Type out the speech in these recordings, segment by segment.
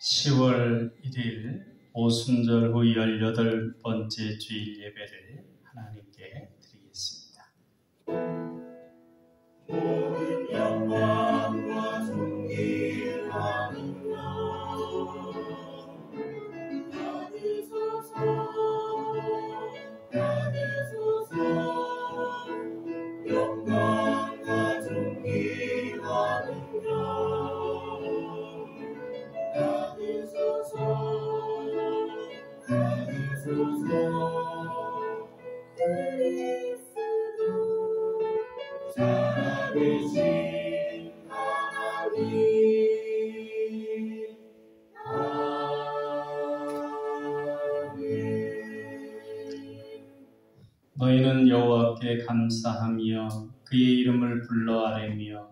10월 1일 오순절 후 18번째 주일 예배를 하나님께 드리겠습니다. 모든 영광과 존귀하며 받으소서 영광과 존귀하며 그리스도 살아계신 하나님 아멘. 너희는 여호와께 감사하며 그의 이름을 불러 아뢰며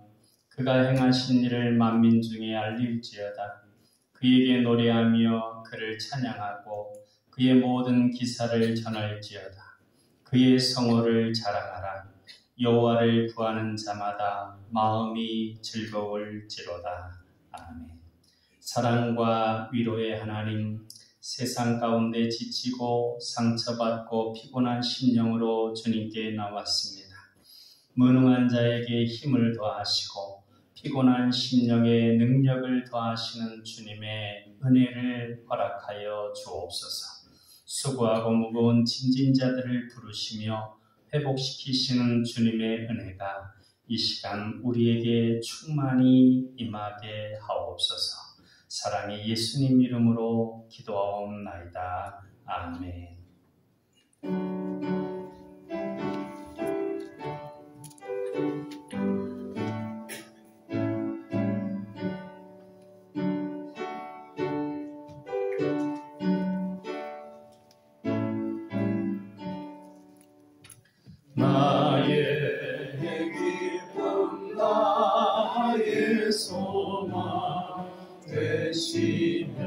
그가 행하신 일을 만민 중에 알릴지어다. 그에게 노래하며 그를 찬양하고 그의 모든 기사를 전할지어다. 그의 성호를 자랑하라. 여호와를 구하는 자마다 마음이 즐거울지로다. 아멘. 사랑과 위로의 하나님, 세상 가운데 지치고 상처받고 피곤한 심령으로 주님께 나왔습니다. 무능한 자에게 힘을 더하시고 피곤한 심령에 능력을 더하시는 주님의 은혜를 허락하여 주옵소서. 수고하고 무거운 짐진 자들을 부르시며 회복시키시는 주님의 은혜가 이 시간 우리에게 충만히 임하게 하옵소서. 사랑의 예수님 이름으로 기도하옵나이다. 아멘. 나의 기쁨 나의 소망 되시며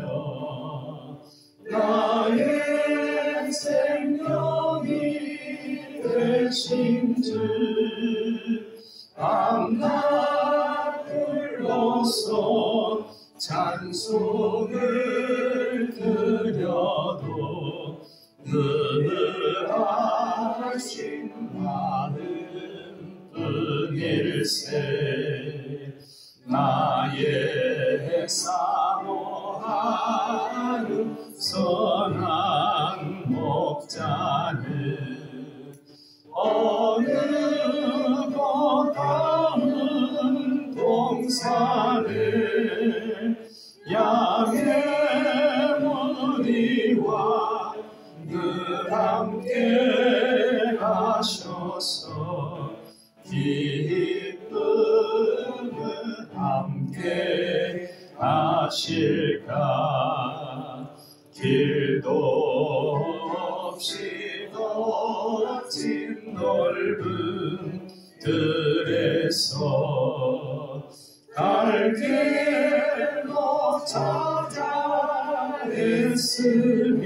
나의 생명이 되신 주 밤낮불로서 찬송을 드려도 늘 하신 마음 뿐일세. 나의 사모하는 선한 목자는 어느 보다는 동산을 양의 무리와 늘 함께 하셔서 기쁨을 함께 하실까. 길도 없이 걷진 넓은 들에서 갈 길로 찾아 애쓰며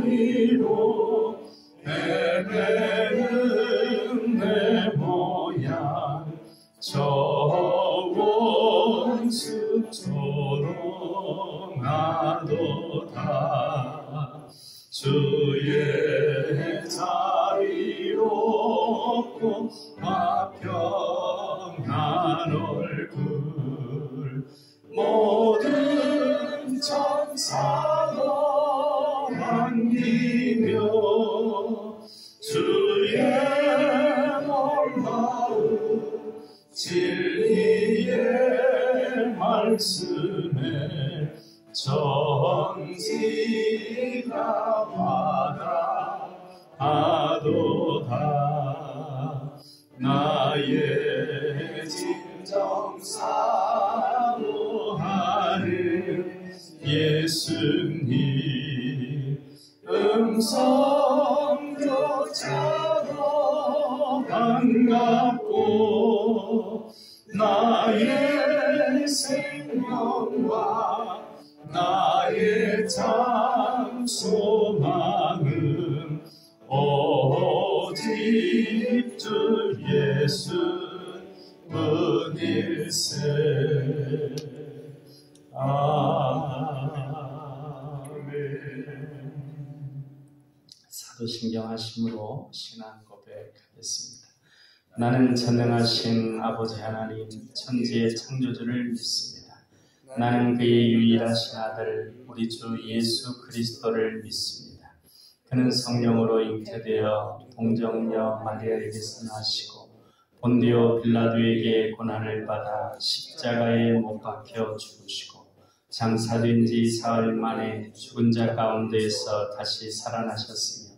이리저리로 헤매는 내 모양 저 원수처럼 하도다. 주의 자비롭고 화평한 얼굴 모든 천사도 반기며 주의 놀라운 진리의 말씀에 정지가 바라하도다. 나의 진정 사모하는 예수님 음성조차도 반갑고 나의 생명과 나의 참 소망은 오직 주 예수 뿐 주일세. 사도신경 하심으로 신앙 고백하겠습니다. 나는 전능하신 아버지 하나님 천지의 창조주를 믿습니다. 나는 그의 유일하신 아들 우리 주 예수 그리스도를 믿습니다. 그는 성령으로 잉태되어 동정녀 마리아에게서 나시고 본디오 빌라도에게 고난을 받아 십자가에 못 박혀 죽으시고 장사된 지 사흘 만에 죽은 자 가운데에서 다시 살아나셨으며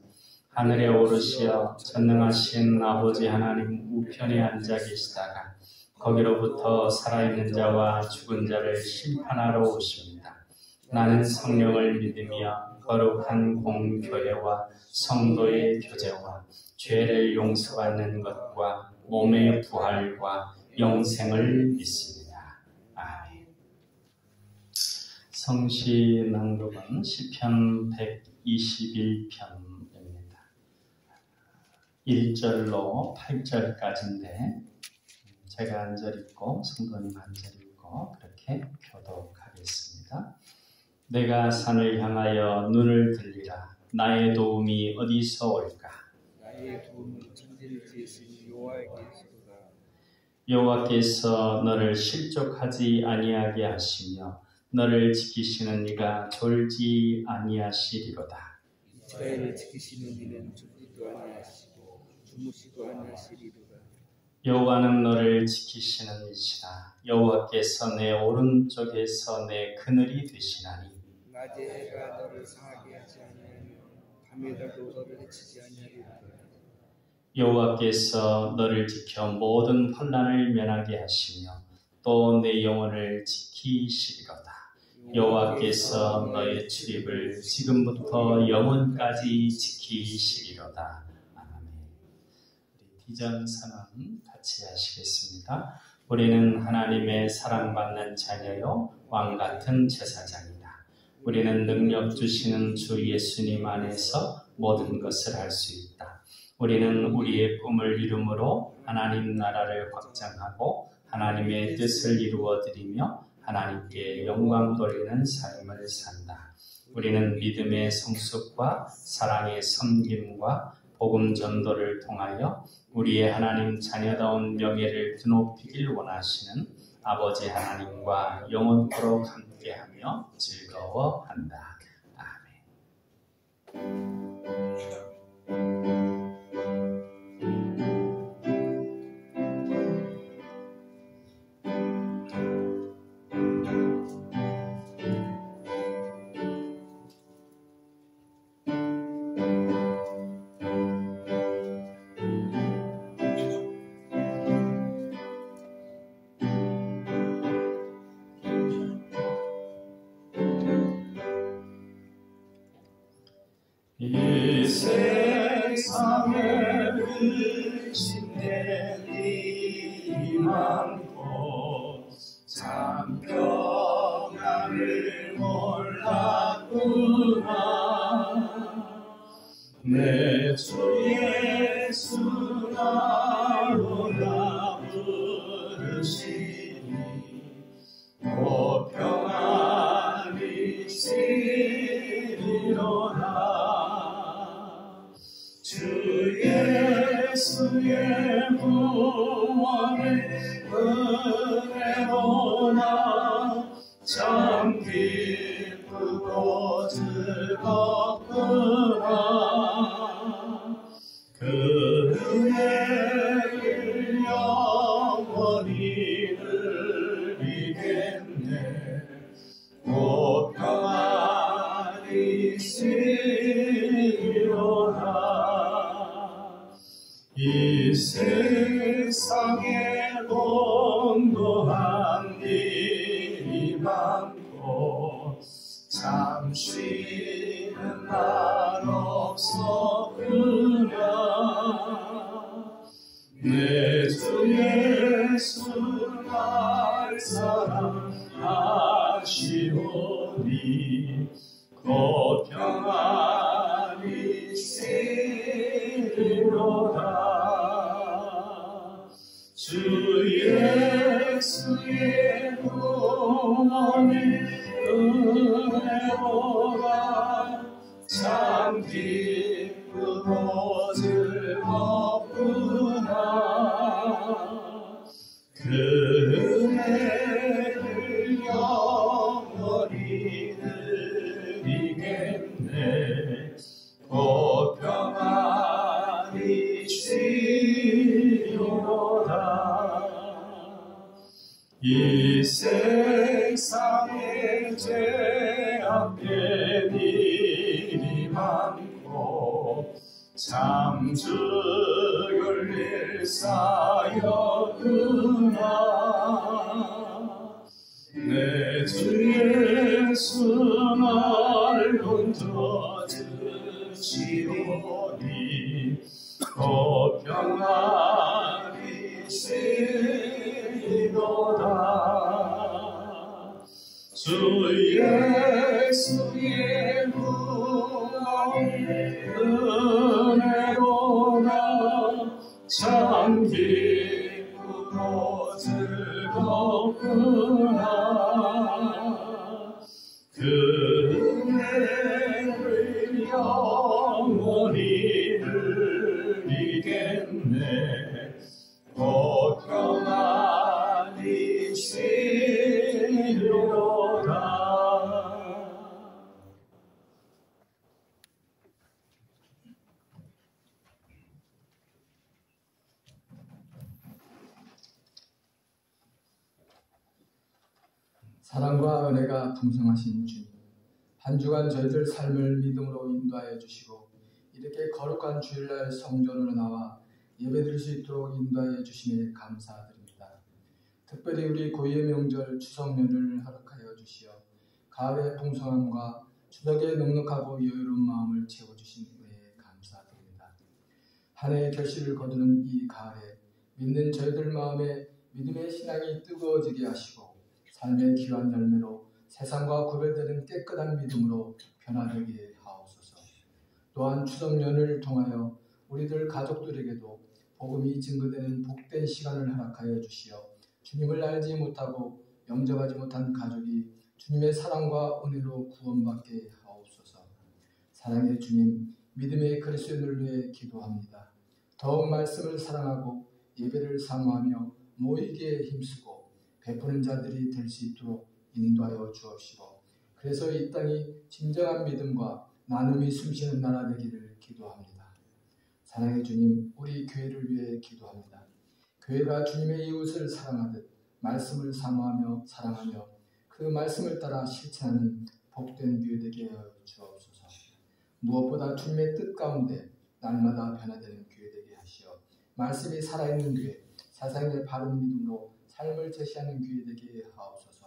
하늘에 오르시어 전능하신 아버지 하나님 우편에 앉아 계시다가 거기로부터 살아있는 자와 죽은 자를 심판하러 오십니다. 나는 성령을 믿으며 거룩한 공교회와 성도의 교제와 죄를 용서받는 것과 몸의 부활과 영생을 믿습니다. 아멘. 성시 낭독은 시편 121편입니다. 1절로 8절까지인데 제가 한 절 읽고 성도님 한 절 읽고 그렇게 교독하겠습니다. 내가 산을 향하여 눈을 들리라. 나의 도움이 어디서 올까? 나의 도움은 천지를 지으신 여호와에게서로다. 여호와께서 너를 실족하지 아니하게 하시며 너를 지키시는 이가 졸지 아니하시리로다. 이스라엘을 지키시는 이는 졸지도 아니하시고 주무시도 아니하시리로다. 여호와는 너를 지키시는 이시라. 여호와께서 내 오른쪽에서 내 그늘이 되시나니 낮에 해가 너를 상하게 하지 아니하며 밤에 달도 너를 해치지 아니하리로다. 여호와께서 너를 지켜 모든 환난을 면하게 하시며 또 내 영혼을 지키시리로다. 여호와께서 너의 출입을 지금부터 영원까지 지키시리로다. 아멘. 우리 비전선언 같이 하시겠습니다. 우리는 하나님의 사랑받는 자녀요 왕같은 제사장이다. 우리는 능력 주시는 주 예수님 안에서 모든 것을 할 수 있다. 우리는 우리의 꿈을 이룸으로 하나님 나라를 확장하고 하나님의 뜻을 이루어드리며 하나님께 영광 돌리는 삶을 산다. 우리는 믿음의 성숙과 사랑의 섬김과 복음 전도를 통하여 우리의 하나님 자녀다운 명예를 드높이길 원하시는 아버지 하나님과 영원토록 함께하며 즐거워한다. 아멘. 이 세상에 의심된 일이 많고 참 평안을 몰랐구나. 내 주 예수 나로라 부르시니 곧 평안이 있으리로다. 주 예수의 구원의 은혜로나 참 기쁘고 즐겁구나. 그 은혜를 영원히 누리겠네. 곧 평안이 있으리로다. 이 세상에 공고한 일이 많고 참 쉬는 날 없었구나. 내 주 예수 날 사랑하시오니 곧 평안이 있으리로다. 주 예수의 구원의 은혜보다 참 기쁘고 즐겁구나. 그 은혜를 영원히 누리겠네. 곧 평안히 쉬리로다. 이 세상에 죄악된 일이 많고 참 죽을 일 쌓였구나. 내 주 예수 날 건져주시오니 곧 평안히 쉬리로다. 주 예수의 구원의 은혜로다 참 기쁘고 즐겁구나. 그 은혜를 영원히 누리겠네. 곧 평안히 쉬리로다. 사랑과 은혜가 풍성하신 주님, 한 주간 저희들 삶을 믿음으로 인도하여 주시고 이렇게 거룩한 주일날 성전으로 나와 예배드릴 수 있도록 인도하여 주심에 감사드립니다. 특별히 우리 고유의 명절 추석연을 허락하여 주시어 가을의 풍성함과 추석의 넉넉하고 여유로운 마음을 채워주신 은혜에 감사드립니다. 한 해의 결실을 거두는 이 가을에 믿는 저희들 마음에 믿음의 신앙이 뜨거워지게 하시고 삶의 귀한 열매로 세상과 구별되는 깨끗한 믿음으로 변화되게 하옵소서. 또한 추석연을 통하여 우리들 가족들에게도 복음이 증거되는 복된 시간을 허락하여 주시어 주님을 알지 못하고 영접하지 못한 가족이 주님의 사랑과 은혜로 구원받게 하옵소서. 사랑의 주님, 믿음의 그리스도인을 위해 기도합니다. 더욱 말씀을 사랑하고 예배를 사모하며 모이기에 힘쓰고 베푸는 자들이 될 수 있도록 인도하여 주옵시고 그래서 이 땅이 진정한 믿음과 나눔이 숨쉬는 나라 되기를 기도합니다. 사랑의 주님, 우리 교회를 위해 기도합니다. 교회가 주님의 이웃을 사랑하듯 말씀을 사모하며 사랑하며 그 말씀을 따라 실천하는 복된 교회 되게 하여 주옵소서. 무엇보다 주님의 뜻 가운데 날마다 변화되는 교회 되게 하시어 말씀이 살아있는 교회, 세상의 바른 믿음으로 삶을 제시하는 교회 되게 하옵소서.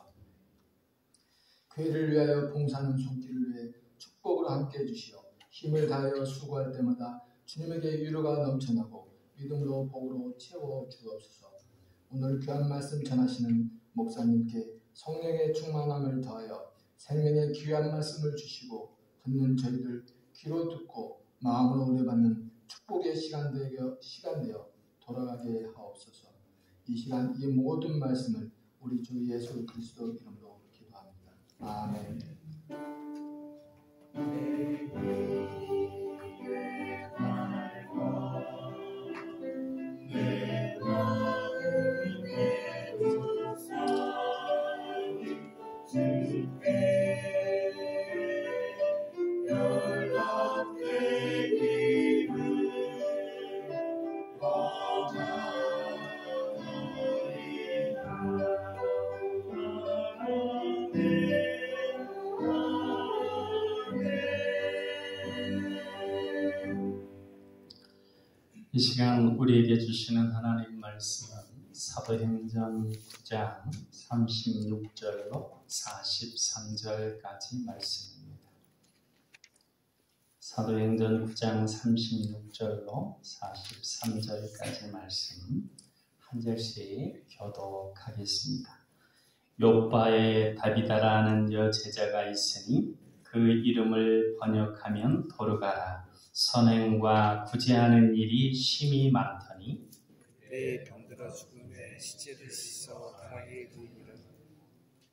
교회를 위하여 봉사하는 손길을 위해 축복으로 함께 해주시어 힘을 다하여 수고할 때마다 주님에게 위로가 넘쳐나고 믿음으로 복으로 채워 주옵소서. 오늘 귀한 말씀 전하시는 목사님께 성령의 충만함을 더하여 생명의 귀한 말씀을 주시고 듣는 저희들 귀로 듣고 마음으로 은혜받는 축복의 시간 되어 돌아가게 하옵소서. 이 시간 이 모든 말씀을 우리 주 예수 그리스도 이름으로 기도합니다. 아멘. 이 시간 우리에게 주시는 하나님 말씀은 사도행전 9장 36절로 43절까지 말씀입니다. 사도행전 9장 36절로 43절까지 말씀 한 절씩 교독하겠습니다. 요빠에 다비다라는 여제자가 있으니 그 이름을 번역하면 도르가라. 선행과 구제하는 일이 심히 많더니 내 병들어 죽음에 시체를 씻어 다라에 두니라.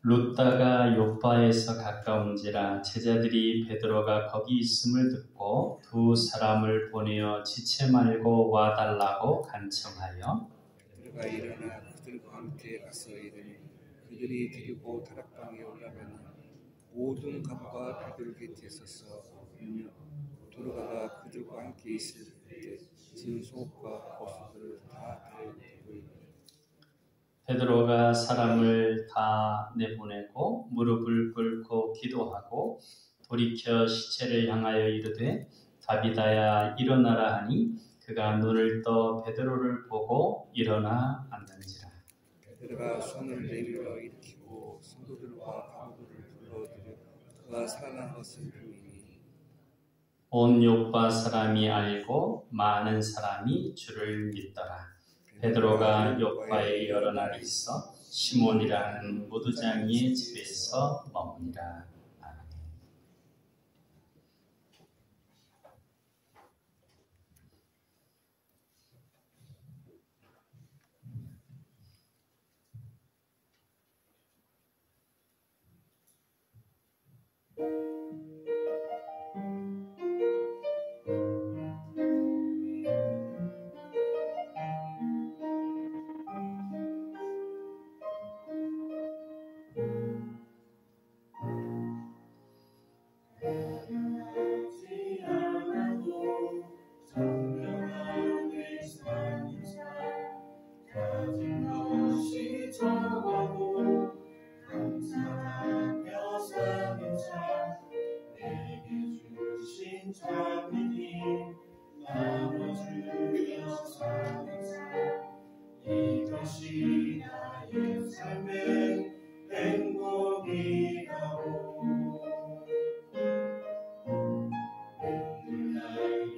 룻다가 요바에서 가까운지라 제자들이 베드로가 거기 있음을 듣고 두 사람을 보내어 지체 말고 와달라고 간청하여 베드로가 일어나 그들과 함께 가서 이르니 그들이 데리고 다락방에 올라가니 모든 갑과 베드로 곁에 서서 도로가가 그들과 함께 있을 때 진 속옷과 옷들을 다 데리고 베드로가 사람을 다 내보내고 무릎을 꿇고 기도하고 돌이켜 시체를 향하여 이르되 다비다야 일어나라 하니 그가 눈을 떠 베드로를 보고 일어나 앉는지라. 베드로가 손을 내밀어 일으키고 성도들과 강도를 불러들여 그가 살아난 것을 보이니 온 요파 사람이 알고 많은 사람이 주를 믿더라. 베드로가 요파에 여러 날 있어 시몬이라는 무두장이의 집에서 머무니라. 아멘. 이것이 나의 삶의 행복이라고 눈물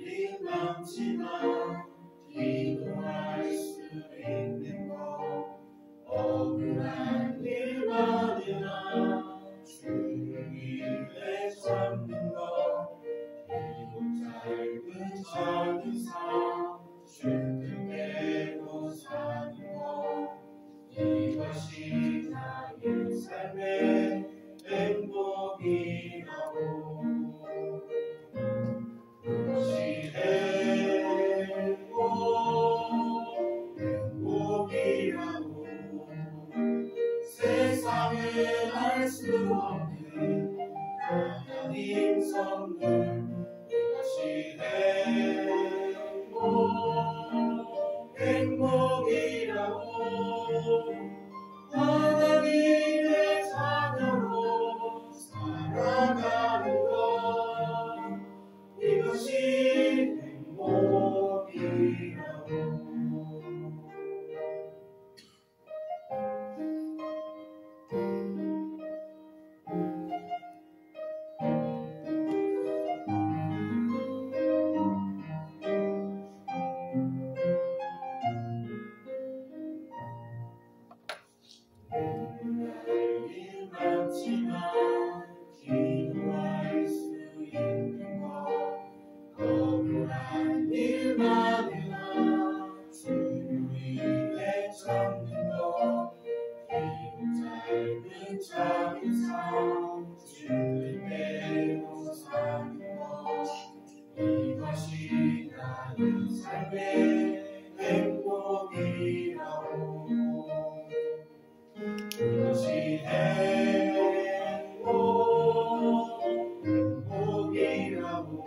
일 많지만 기도할 수 있는 것 억울한 일만이나 주를 위해 참는 것 이곳 짧은 작은 삶 쉴 때도 사는 것 이것이 나의 삶의 행복이라고 그것이 행복이라고 세상에 알 수 없는 하나님 선물 이것이 행복이라고 하나님의 자녀로 살아가는 것 이것이 행복이라고 일 많지만 기도할 수 있는 것 억울한 일만이나 주를 위해 참는 것 비록 짧은 작은 삶 주를 빼고 사는 것 이것이 나의 삶의 행복이라고 이것이 행복이라고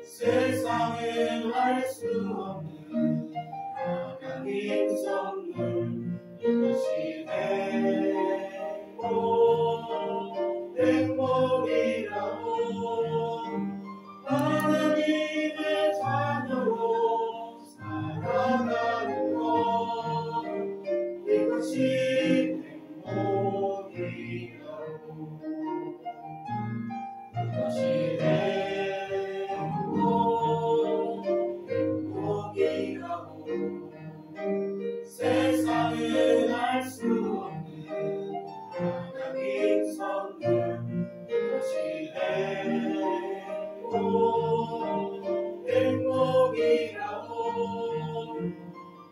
세상에 알 수 없는 하나님 선물 이것이 행복이라고 하나님의 자녀로 살아가는 것 이것이 행복이라고 이것이 행복이라고 세상에 알 수 없는 하나님 선물 이것이 행복이라고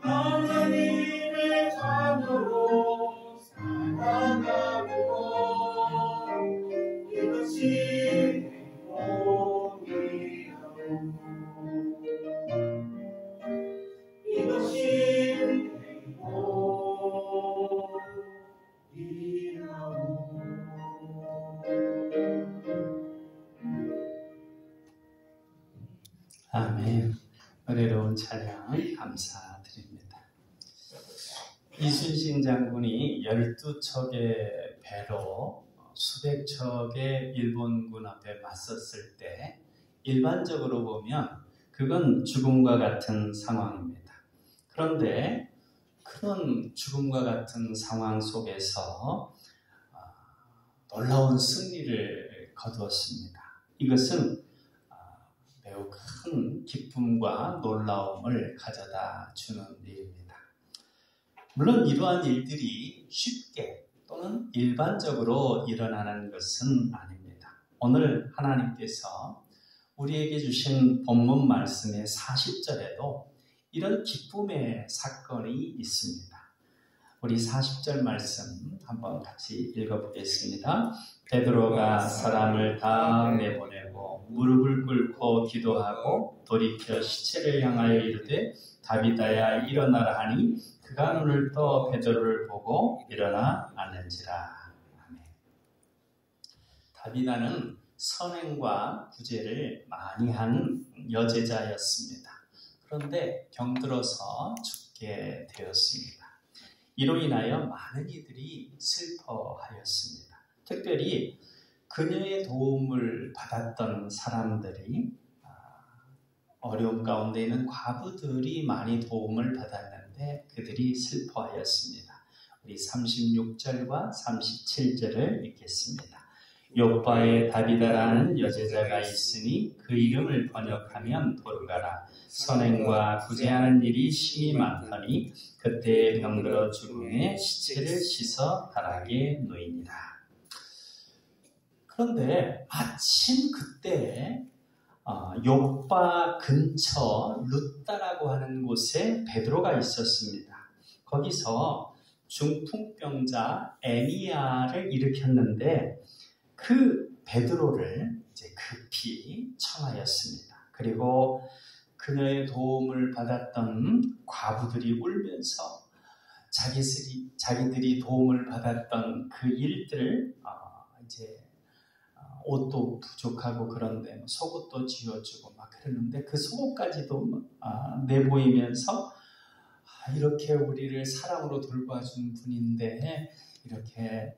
하나님 이순신 장군이 12척의 배로 수백 척의 일본군 앞에 맞섰을 때 일반적으로 보면 그건 죽음과 같은 상황입니다. 그런데 그런 죽음과 같은 상황 속에서 놀라운 승리를 거두었습니다. 이것은 매우 큰 기쁨과 놀라움을 가져다 주는 일입니다. 물론 이러한 일들이 쉽게 또는 일반적으로 일어나는 것은 아닙니다. 오늘 하나님께서 우리에게 주신 본문 말씀의 40절에도 이런 기쁨의 사건이 있습니다. 우리 40절 말씀 한번 같이 읽어보겠습니다. 베드로가 사람을 다 내보내고 무릎을 꿇고 기도하고 돌이켜 시체를 향하여 이르되 다비다야 일어나라 하니 그가 눈을 떠 베드로를 보고 일어나 앉는지라. 아멘. 다비다는 선행과 구제를 많이 한 여제자였습니다. 그런데 병들어서 죽게 되었습니다. 이로 인하여 많은 이들이 슬퍼하였습니다. 특별히 그녀의 도움을 받았던 사람들이 어려움 가운데 있는 과부들이 많이 도움을 받았는데 그들이 슬퍼하였습니다. 우리 36절과 37절을 읽겠습니다. 욥바에 다비다라는 여제자가 있으니 그 이름을 번역하면 도르가라. 선행과 구제하는 일이 심히 많더니 그때에 병들어 죽음에 시체를 씻어 다락에 놓이니라. 그런데 마침 그때 욥바 근처 룻다라고 하는 곳에 베드로가 있었습니다. 거기서 중풍병자 에니야를 일으켰는데 그 베드로를 이제 급히 청하였습니다. 그리고 그녀의 도움을 받았던 과부들이 울면서 자기들이 도움을 받았던 그 일들을 이제 옷도 부족하고 그런데 속옷도 지어주고 막 그러는데 그 속옷까지도 내보이면서 이렇게 우리를 사랑으로 돌봐준 분인데 이렇게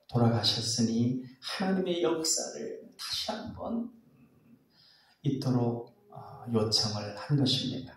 돌아가셨으니 하나님의 역사를 다시 한번 있도록 요청을 한 것입니다.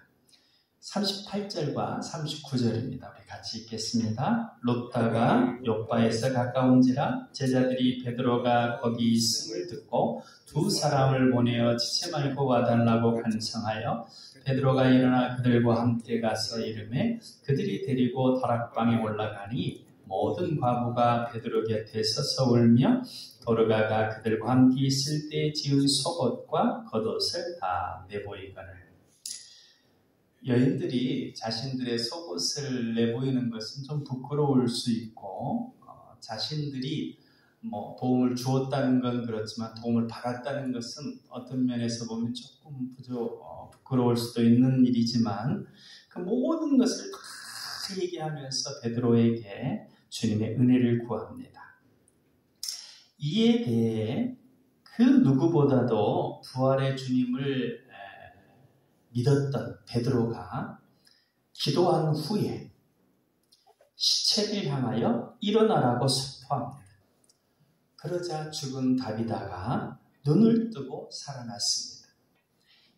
38절과 39절입니다. 우리 같이 읽겠습니다. 롯다가 욥바에서 가까운지라 제자들이 베드로가 거기 있음을 듣고 두 사람을 보내어 지체 말고 와달라고 간청하여 베드로가 일어나 그들과 함께 가서 이르매 그들이 데리고 다락방에 올라가니 모든 과부가 베드로 곁에 서서 울며 도르가가 그들과 함께 있을 때 지은 속옷과 겉옷을 다 내보이거늘. 여인들이 자신들의 속옷을 내보이는 것은 좀 부끄러울 수 있고 자신들이 도움을 주었다는 건 그렇지만 도움을 받았다는 것은 어떤 면에서 보면 조금 부끄러울 수도 있는 일이지만 그 모든 것을 다 얘기하면서 베드로에게 주님의 은혜를 구합니다. 이에 대해 그 누구보다도 부활의 주님을 믿었던 베드로가 기도한 후에 시체를 향하여 일어나라고 선포합니다. 그러자 죽은 다비다가 눈을 뜨고 살아났습니다.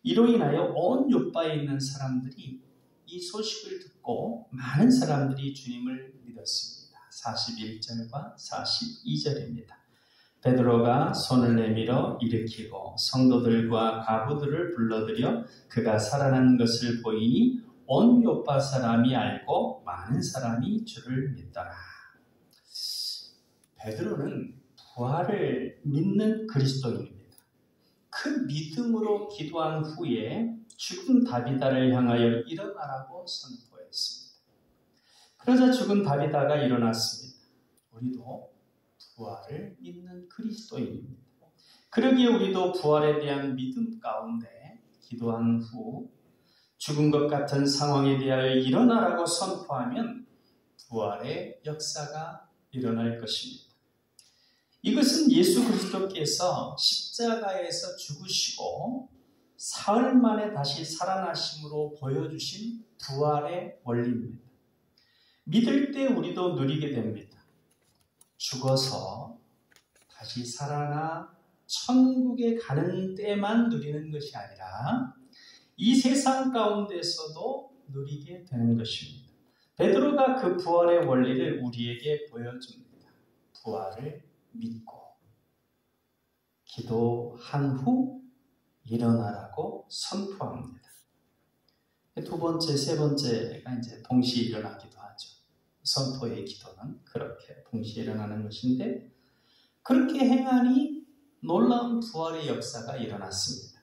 이로 인하여 온 욥바에 있는 사람들이 이 소식을 듣고 많은 사람들이 주님을 믿었습니다. 41절과 42절입니다. 베드로가 손을 내밀어 일으키고 성도들과 과부들을 불러들여 그가 살아난 것을 보이니 온 욥바 사람이 알고 많은 사람이 주를 믿더라. 베드로는 부활을 믿는 그리스도인입니다. 그 믿음으로 기도한 후에 죽은 다비다를 향하여 일어나라고 선포했습니다. 그러자 죽은 다비다가 일어났습니다. 우리도 부활을 믿는 그리스도인입니다. 그러기에 우리도 부활에 대한 믿음 가운데 기도한 후 죽은 것 같은 상황에 대하여 일어나라고 선포하면 부활의 역사가 일어날 것입니다. 이것은 예수 그리스도께서 십자가에서 죽으시고 사흘 만에 다시 살아나심으로 보여주신 부활의 원리입니다. 믿을 때 우리도 누리게 됩니다. 죽어서 다시 살아나 천국에 가는 때만 누리는 것이 아니라 이 세상 가운데서도 누리게 되는 것입니다. 베드로가 그 부활의 원리를 우리에게 보여줍니다. 부활을 믿고 기도한 후 일어나라고 선포합니다. 두 번째, 세 번째가 이제 동시에 일어나기도 하죠. 선포의 기도는 그렇게 동시에 일어나는 것인데, 그렇게 행하니 놀라운 부활의 역사가 일어났습니다.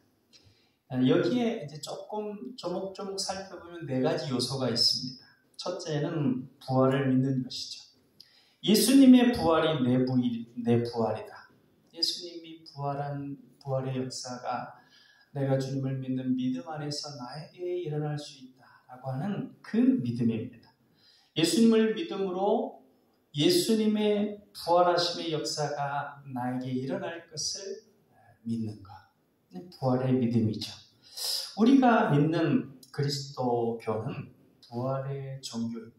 여기에 이제 조금 조목조목 살펴보면 네 가지 요소가 있습니다. 첫째는 부활을 믿는 것이죠. 예수님의 부활이 내 부활이다. 예수님이 부활한 부활의 역사가 내가 주님을 믿는 믿음 안에서 나에게 일어날 수 있다라고 하는 그 믿음입니다. 예수님을 믿음으로 예수님의 부활하심의 역사가 나에게 일어날 것을 믿는 것. 부활의 믿음이죠. 우리가 믿는 그리스도교는 부활의 종교입니다.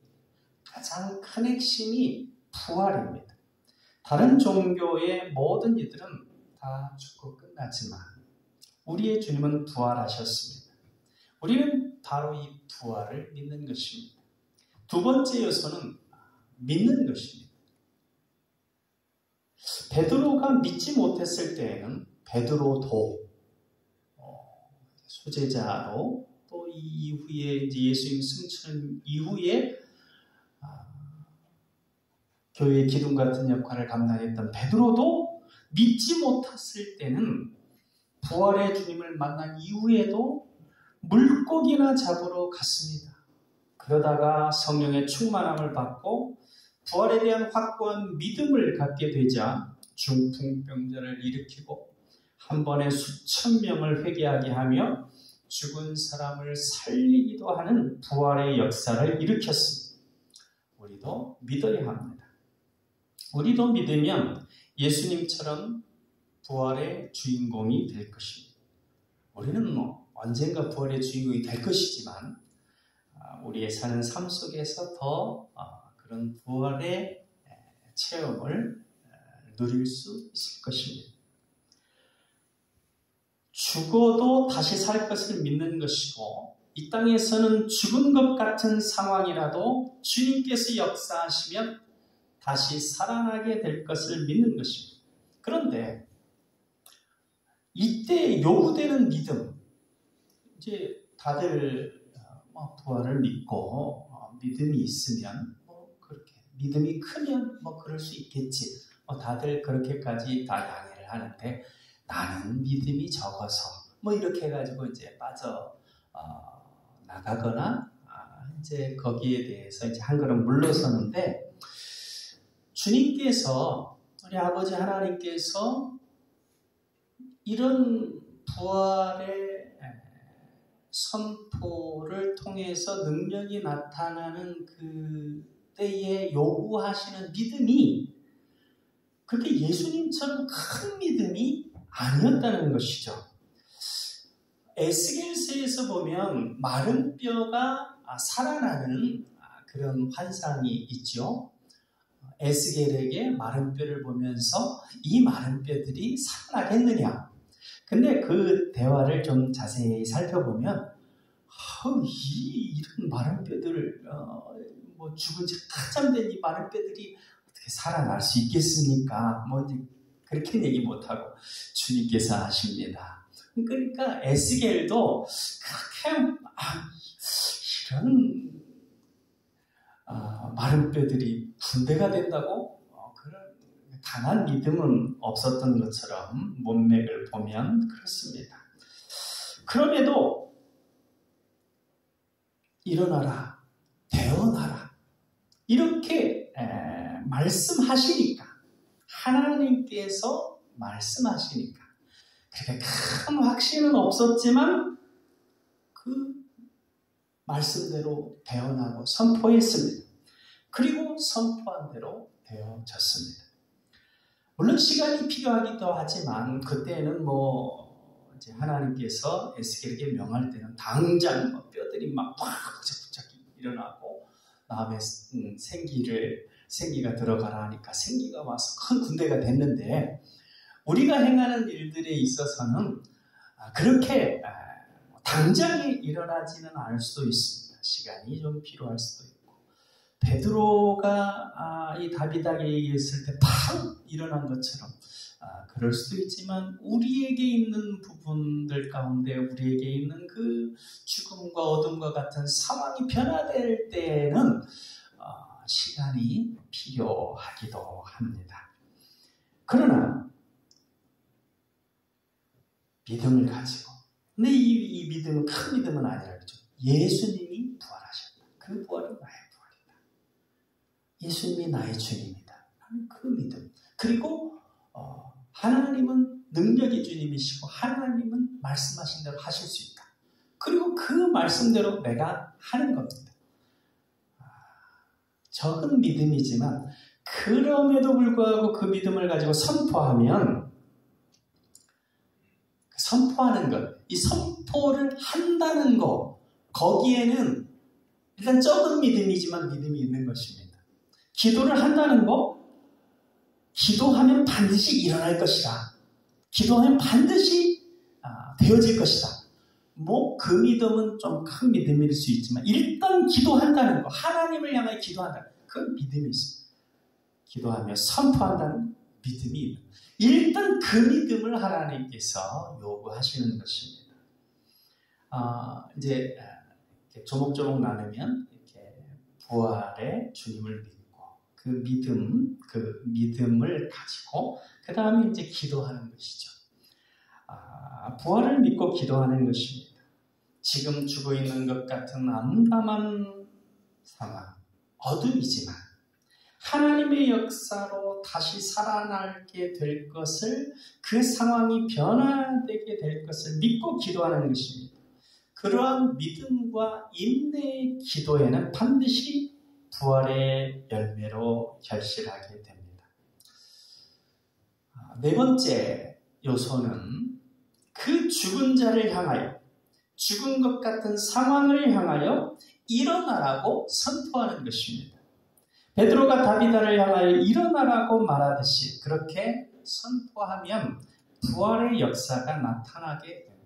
가장 큰 핵심이 부활입니다. 다른 종교의 모든 이들은 다 죽고 끝나지만 우리의 주님은 부활하셨습니다. 우리는 바로 이 부활을 믿는 것입니다. 두 번째 요소는 믿는 것입니다. 베드로가 믿지 못했을 때에는 베드로도 수제자로 또 이 이후에 이제 예수님 승천 이후에 교회의 기둥 같은 역할을 감당했던 베드로도 믿지 못했을 때는 부활의 주님을 만난 이후에도 물고기나 잡으러 갔습니다. 그러다가 성령의 충만함을 받고 부활에 대한 확고한 믿음을 갖게 되자 중풍병자를 일으키고 한 번에 수천 명을 회개하게 하며 죽은 사람을 살리기도 하는 부활의 역사를 일으켰습니다. 우리도 믿어야 합니다. 우리도 믿으면 예수님처럼 부활의 주인공이 될 것입니다. 우리는 언젠가 부활의 주인공이 될 것이지만 우리의 사는 삶 속에서 더 그런 부활의 체험을 누릴 수 있을 것입니다. 죽어도 다시 살 것을 믿는 것이고 이 땅에서는 죽은 것 같은 상황이라도 주님께서 역사하시면 다시 살아나게 될 것을 믿는 것입니다. 그런데 이때 요구되는 믿음, 이제 다들 부활을 믿고 믿음이 있으면 그렇게 믿음이 크면 그럴 수 있겠지. 다들 그렇게까지 다 양해를 하는데 나는 믿음이 적어서 이렇게 해가지고 이제 빠져 나가거나 이제 거기에 대해서 이제 한 걸음 물러서는데 주님께서 우리 아버지 하나님께서 이런 부활의 선포를 통해서 능력이 나타나는 그 때에 요구하시는 믿음이 그렇게 예수님처럼 큰 믿음이 아니었다는 것이죠. 에스겔서에서 보면 마른 뼈가 살아나는 그런 환상이 있죠. 에스겔에게 마른 뼈를 보면서 이 마른 뼈들이 살아나겠느냐. 근데 그 대화를 좀 자세히 살펴보면 이런 마른 뼈들을 죽은 지 한참 된 이 마른 뼈들이 어떻게 살아날 수 있겠습니까? 그렇게 얘기 못하고 주님께서 하십니다. 그러니까 에스겔도 그렇게 이런 마른 뼈들이 군대가 된다고 그런 강한 믿음은 없었던 것처럼 문맥을 보면 그렇습니다. 그럼에도 일어나라, 태어나라 이렇게 말씀하시니까 하나님께서 말씀하시니까 그렇게 큰 확신은 없었지만 그 말씀대로 되어나고 선포했습니다. 그리고 선포한 대로 되어졌습니다. 물론 시간이 필요하기도 하지만 그때는 이제 하나님께서 에스겔에게 명할 때는 당장 뼈들이 막 부쩍부쩍 일어나고 마음에 생기가 들어가라 하니까 생기가 와서 큰 군대가 됐는데 우리가 행하는 일들에 있어서는 그렇게 당장에 일어나지는 않을 수도 있습니다. 시간이 좀 필요할 수도 있고 베드로가 이 다윗에게 얘기했을 때 바로 일어난 것처럼 그럴 수도 있지만 우리에게 있는 부분들 가운데 우리에게 있는 그 죽음과 어둠과 같은 상황이 변화될 때에는 시간이 필요하기도 합니다. 그러나 믿음을 가지고 근데 이 믿음은 큰 믿음은 아니라 그렇죠. 예수님이 부활하셨다. 그 부활이 나의 부활이다. 예수님이 나의 주님이다. 하는 그 믿음. 그리고 하나님은 능력의 주님이시고 하나님은 말씀하신 대로 하실 수 있다. 그리고 그 말씀대로 내가 하는 겁니다. 적은 믿음이지만 그럼에도 불구하고 그 믿음을 가지고 선포하면 선포하는 것, 이 선포를 한다는 것, 거기에는 일단 적은 믿음이지만 믿음이 있는 것입니다. 기도를 한다는 것, 기도하면 반드시 일어날 것이다. 기도하면 반드시 되어질 것이다. 그 믿음은 좀 큰 믿음일 수 있지만 일단 기도한다는 것, 하나님을 향하여 기도한다는 것, 그건 믿음이 있습니다. 기도하며 선포한다는 믿음이 있는 것. 일단 그 믿음을 하나님께서 요구하시는 것입니다. 이제 조목조목 나누면 이렇게 부활의 주님을 믿고 그 믿음을 가지고 그 다음에 이제 기도하는 것이죠. 부활을 믿고 기도하는 것입니다. 지금 죽어 있는 것 같은 암담한 상황, 어둠이지만 하나님의 역사로 다시 살아나게 될 것을, 그 상황이 변화되게 될 것을 믿고 기도하는 것입니다. 그러한 믿음과 인내의 기도에는 반드시 부활의 열매로 결실하게 됩니다. 네 번째 요소는 그 죽은 자를 향하여, 죽은 것 같은 상황을 향하여 일어나라고 선포하는 것입니다. 베드로가 다윗을 향하여 일어나라고 말하듯이 그렇게 선포하면 부활의 역사가 나타나게 됩니다.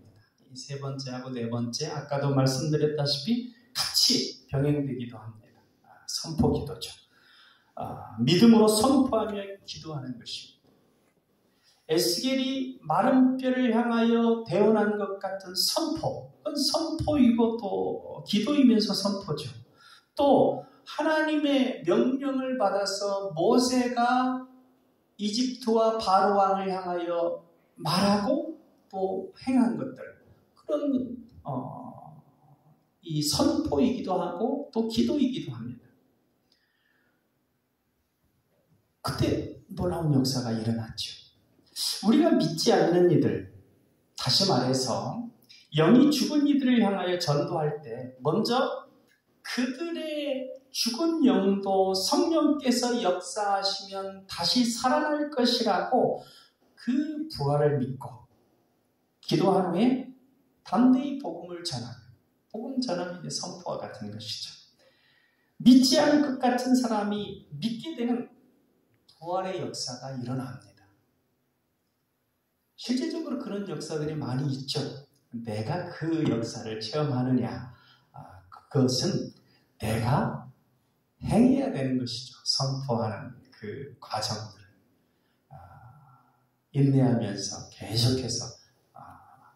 이 세 번째하고 네 번째, 아까도 말씀드렸다시피 같이 병행되기도 합니다. 선포 기도죠. 믿음으로 선포하며 기도하는 것입니다. 에스겔이 마른 뼈를 향하여 대언한 것 같은 선포, 그건 선포이고 또 기도이면서 선포죠. 또 하나님의 명령을 받아서 모세가 이집트와 바로 왕을 향하여 말하고 또 행한 것들, 그런 이 선포이기도 하고 또 기도이기도 합니다. 그때 놀라운 역사가 일어났죠. 우리가 믿지 않는 이들, 다시 말해서 영이 죽은 이들을 향하여 전도할 때 먼저 그들의 죽은 영도 성령께서 역사하시면 다시 살아날 것이라고 그 부활을 믿고 기도한 후에 담대히 복음을 전하는, 복음 전함이 선포와 같은 것이죠. 믿지 않을 것 같은 사람이 믿게 되는 부활의 역사가 일어납니다. 실제적으로 그런 역사들이 많이 있죠. 내가 그 역사를 체험하느냐, 그것은 내가 행해야 되는 것이죠. 선포하는 그 과정들을 인내하면서 계속해서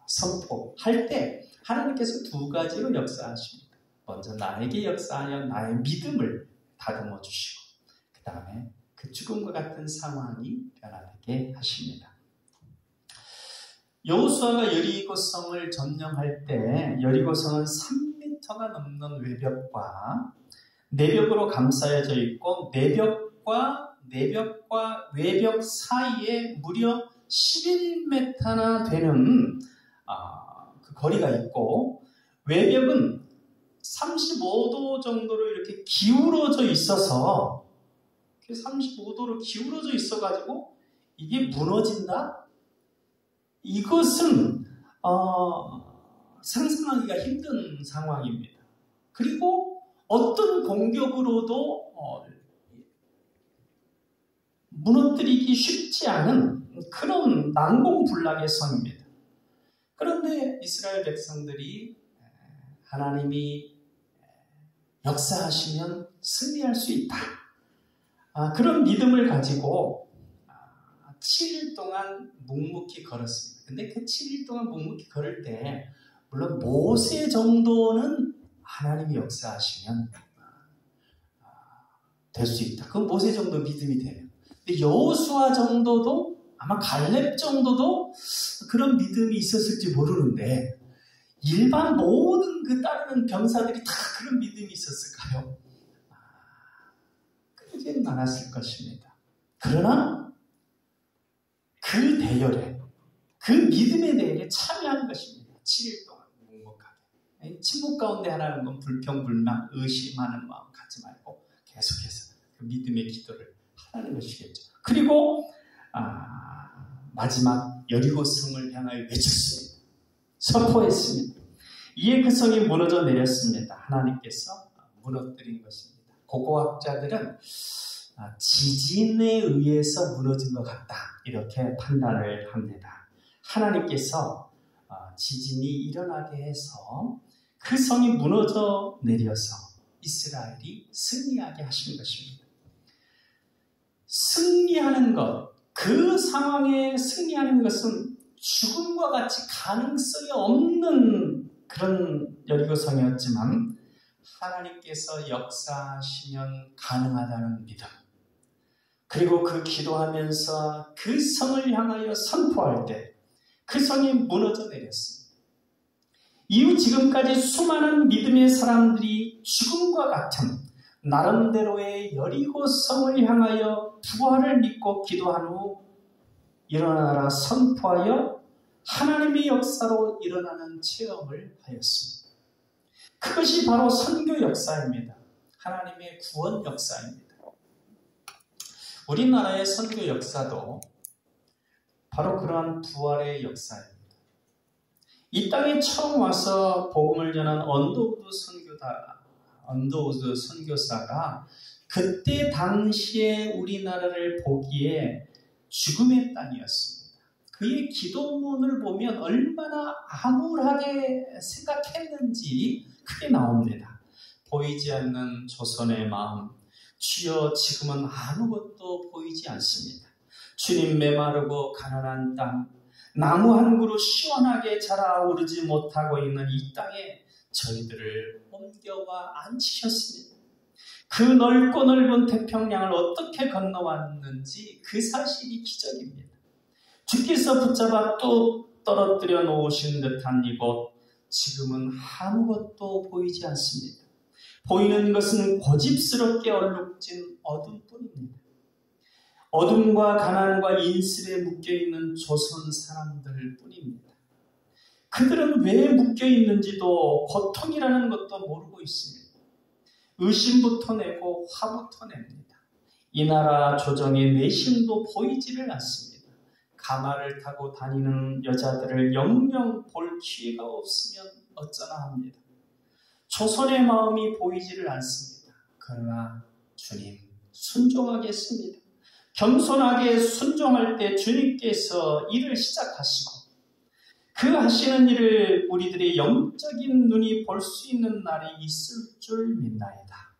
선포할 때 하나님께서 두 가지로 역사하십니다. 먼저 나에게 역사하여 나의 믿음을 다듬어 주시고 그 다음에 그 죽음과 같은 상황이 변화되게 하십니다. 여호수아가 여리고성을 점령할 때 여리고성은 3m가 넘는 외벽과 내벽으로 감싸여져 있고 내벽과 외벽 사이에 무려 11m나 되는 그 거리가 있고 외벽은 35도 정도로 이렇게 기울어져 있어서 35도로 기울어져 있어가지고 이게 무너진다? 이것은 상상하기가 힘든 상황입니다. 그리고 어떤 공격으로도 무너뜨리기 쉽지 않은 그런 난공불락의 성입니다. 그런데 이스라엘 백성들이 하나님이 역사하시면 승리할 수 있다. 그런 믿음을 가지고 7일 동안 묵묵히 걸었습니다. 근데 그 7일 동안 묵묵히 걸을 때 물론 모세 정도는 하나님이 역사하시면 될 수 있다. 그건 모세 정도 믿음이 돼요. 근데 여호수아 정도도 아마 갈렙 정도도 그런 믿음이 있었을지 모르는데 일반 모든 그 따르는 병사들이 다 그런 믿음이 있었을까요? 그러지는 않았을 것입니다. 그러나 그 대열에, 그 믿음의 대열에 참여한 것입니다. 7일 동안 묵묵하게. 침묵 가운데 하라는 건 불평불만, 의심하는 마음 갖지 말고 계속해서 그 믿음의 기도를 하라는 것이겠죠. 그리고 마지막 여리고성을 향하여 외쳤습니다. 선포했습니다. 이에 그 성이 무너져 내렸습니다. 하나님께서 무너뜨린 것입니다. 고고학자들은 지진에 의해서 무너진 것 같다. 이렇게 판단을 합니다. 하나님께서 지진이 일어나게 해서 그 성이 무너져 내려서 이스라엘이 승리하게 하신 것입니다. 승리하는 것, 그 상황에 승리하는 것은 죽음과 같이 가능성이 없는 그런 여리고성이었지만 하나님께서 역사하시면 가능하다는 믿음, 그리고 그 기도하면서 그 성을 향하여 선포할 때 그 성이 무너져 내렸습니다. 이후 지금까지 수많은 믿음의 사람들이 죽음과 같은 나름대로의 여리고성을 향하여 부활을 믿고 기도한 후 일어나라 선포하여 하나님의 역사로 일어나는 체험을 하였습니다. 그것이 바로 선교 역사입니다. 하나님의 구원 역사입니다. 우리나라의 선교 역사도 바로 그러한 부활의 역사입니다. 이 땅에 처음 와서 복음을 전한 언더우드 선교사가 그때 당시에 우리나라를 보기에 죽음의 땅이었습니다. 그의 기도문을 보면 얼마나 암울하게 생각했는지 크게 나옵니다. 보이지 않는 조선의 마음, 주여 지금은 아무것도 보이지 않습니다. 주님 메마르고 가난한 땅, 나무 한 그루 시원하게 자라오르지 못하고 있는 이 땅에 저희들을 옮겨와 앉히셨습니다. 그 넓고 넓은 태평양을 어떻게 건너왔는지 그 사실이 기적입니다. 주께서 붙잡아 또 떨어뜨려 놓으신 듯한 이곳, 지금은 아무것도 보이지 않습니다. 보이는 것은 고집스럽게 얼룩진 어둠뿐입니다. 어둠과 가난과 인슬에 묶여있는 조선 사람들 뿐입니다. 그들은 왜 묶여있는지도 고통이라는 것도 모르고 있습니다. 의심부터 내고 화부터 냅니다. 이 나라 조정의 내심도 보이지를 않습니다. 가마를 타고 다니는 여자들을 영영 볼 기회가 없으면 어쩌나 합니다. 조선의 마음이 보이지를 않습니다. 그러나 주님 순종하겠습니다. 겸손하게 순종할 때 주님께서 일을 시작하시고 그 하시는 일을 우리들의 영적인 눈이 볼 수 있는 날이 있을 줄 믿나이다.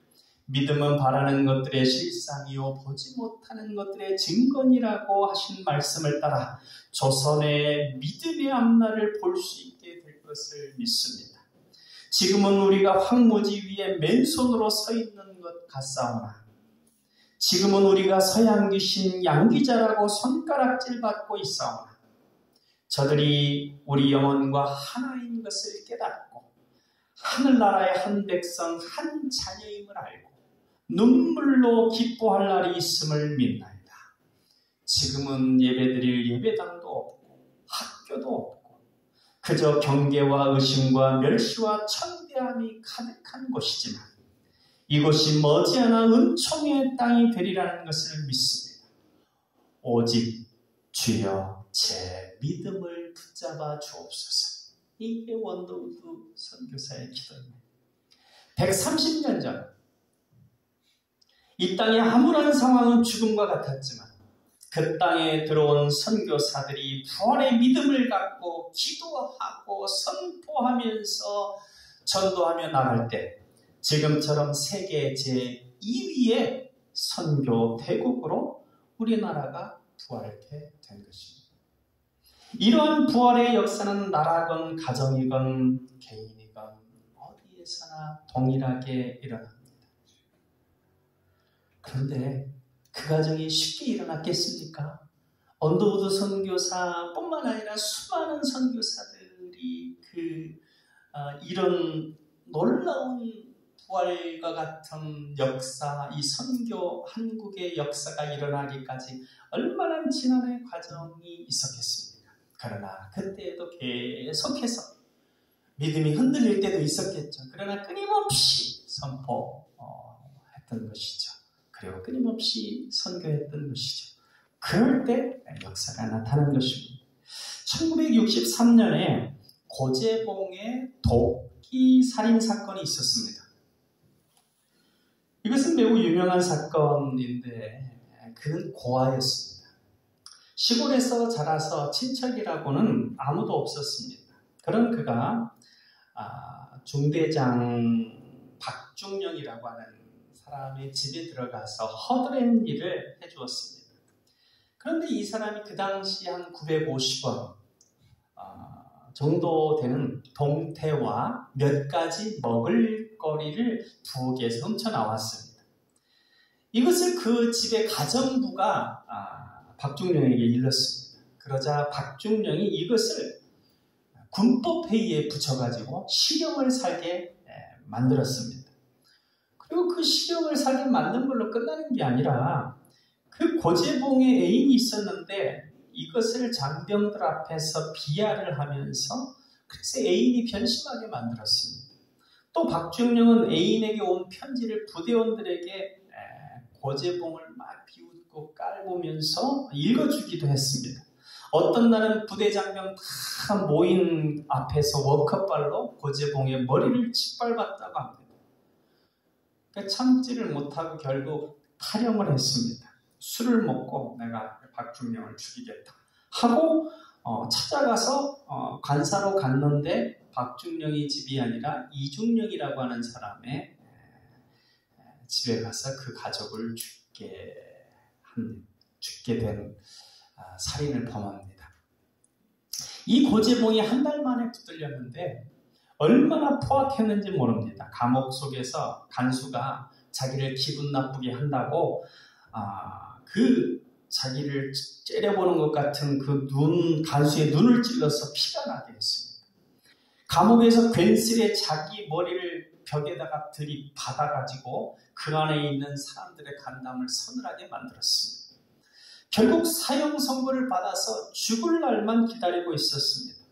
믿음은 바라는 것들의 실상이요 보지 못하는 것들의 증거니라고 하신 말씀을 따라 조선의 믿음의 앞날을 볼 수 있게 될 것을 믿습니다. 지금은 우리가 황무지 위에 맨손으로 서 있는 것 같사오나 지금은 우리가 서양 귀신 양귀자라고 손가락질 받고 있사오나 저들이 우리 영혼과 하나인 것을 깨닫고 하늘나라의 한 백성 한 자녀임을 알고 눈물로 기뻐할 날이 있음을 믿나이다. 지금은 예배드릴 예배당도 없고 학교도 없고 그저 경계와 의심과 멸시와 천대함이 가득한 곳이지만 이곳이 머지않아 은총의 땅이 되리라는 것을 믿습니다. 오직 주여 제 믿음을 붙잡아 주옵소서. 이게 원더우드 선교사의 기도입니다. 130년 전, 이 땅의 암울한 상황은 죽음과 같았지만 그 땅에 들어온 선교사들이 부활의 믿음을 갖고 기도하고 선포하면서 전도하며 나갈 때 지금처럼 세계 제2위의 선교 대국으로 우리나라가 부활케 된 것입니다. 이러한 부활의 역사는 나라건 가정이건 개인이건 어디에서나 동일하게 일어납니다. 그런데 그 가정이 쉽게 일어났겠습니까? 언더우드 선교사뿐만 아니라 수많은 선교사들이 이런 놀라운 부활과 같은 역사, 이 선교 한국의 역사가 일어나기까지 얼마나 지난해 과정이 있었겠습니까? 그러나 그때에도 계속해서 믿음이 흔들릴 때도 있었겠죠. 그러나 끊임없이 선포했던 것이죠. 그리고 끊임없이 선교했던 것이죠. 그럴 때 역사가 나타난 것입니다. 1963년에 고재봉의 도끼 살인 사건이 있었습니다. 이것은 매우 유명한 사건인데 그는 고아였습니다. 시골에서 자라서 친척이라고는 아무도 없었습니다. 그런 그가 중대장 박중령이라고 하는 사람의 집에 들어가서 허드렛 일을 해주었습니다. 그런데 이 사람이 그 당시 한 950원 정도 되는 동태와 몇 가지 먹을거리를 부엌에서 훔쳐나왔습니다. 이것을 그 집의 가정부가 박중령에게 일렀습니다. 그러자 박중령이 이것을 군법회의에 붙여가지고 실형을 살게 만들었습니다. 그리고 그 실형을 살게 만든 걸로 끝나는 게 아니라 그 고재봉의 애인이 있었는데 이것을 장병들 앞에서 비하를 하면서 그래서 애인이 변심하게 만들었습니다. 또 박중령은 애인에게 온 편지를 부대원들에게 고재봉을 막 비웃고 깔보면서 읽어주기도 했습니다. 어떤 날은 부대장병 다 모인 앞에서 워커발로 고재봉의 머리를 짓밟았다고 합니다. 그러니까 참지를 못하고 결국 탈영을 했습니다. 술을 먹고 내가 박중령을 죽이겠다 하고 찾아가서 관사로 갔는데 박중령의 집이 아니라 이중령이라고 하는 사람의 집에 가서 그 가족을 죽게 된 살인을 범합니다. 이 고재봉이 한 달 만에 붙들렸는데 얼마나 포악했는지 모릅니다. 감옥 속에서 간수가 자기를 기분 나쁘게 한다고 자기를 째려보는 것 같은 간수의 눈을 찔러서 피가 나게 했습니다. 감옥에서 괜스레 자기 머리를 벽에다가 들이받아가지고 그 안에 있는 사람들의 간담을 서늘하게 만들었습니다. 결국 사형 선고를 받아서 죽을 날만 기다리고 있었습니다.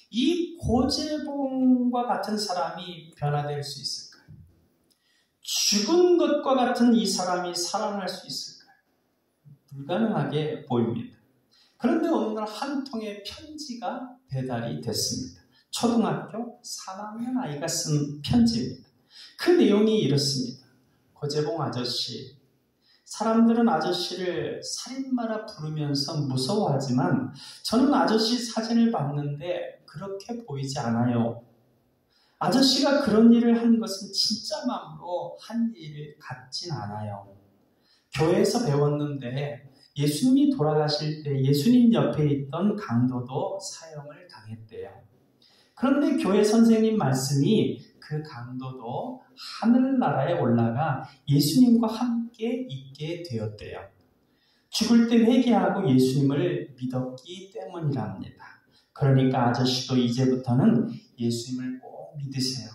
이 고재봉과 같은 사람이 변화될 수 있을까요? 죽은 것과 같은 이 사람이 살아날 수 있을까요? 불가능하게 보입니다. 그런데 어느 날 한 통의 편지가 배달이 됐습니다. 초등학교 3학년 아이가 쓴 편지입니다. 그 내용이 이렇습니다. 고재봉 아저씨, 사람들은 아저씨를 살인마라 부르면서 무서워하지만 저는 아저씨 사진을 봤는데 그렇게 보이지 않아요. 아저씨가 그런 일을 한 것은 진짜 마음으로 한 일 같진 않아요. 교회에서 배웠는데 예수님이 돌아가실 때 예수님 옆에 있던 강도도 사형을 당했대요. 그런데 교회 선생님 말씀이 그 강도도 하늘나라에 올라가 예수님과 함께 있게 되었대요. 죽을 때 회개하고 예수님을 믿었기 때문이랍니다. 그러니까 아저씨도 이제부터는 예수님을 꼭 믿으세요.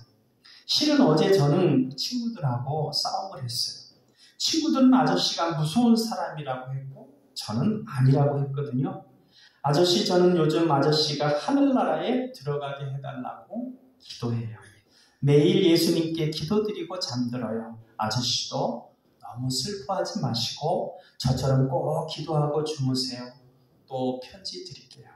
실은 어제 저는 친구들하고 싸움을 했어요. 친구들은 아저씨가 무서운 사람이라고 했고 저는 아니라고 했거든요. 아저씨, 저는 요즘 아저씨가 하늘나라에 들어가게 해달라고 기도해요. 매일 예수님께 기도드리고 잠들어요. 아저씨도 너무 슬퍼하지 마시고 저처럼 꼭 기도하고 주무세요. 또 편지 드릴게요.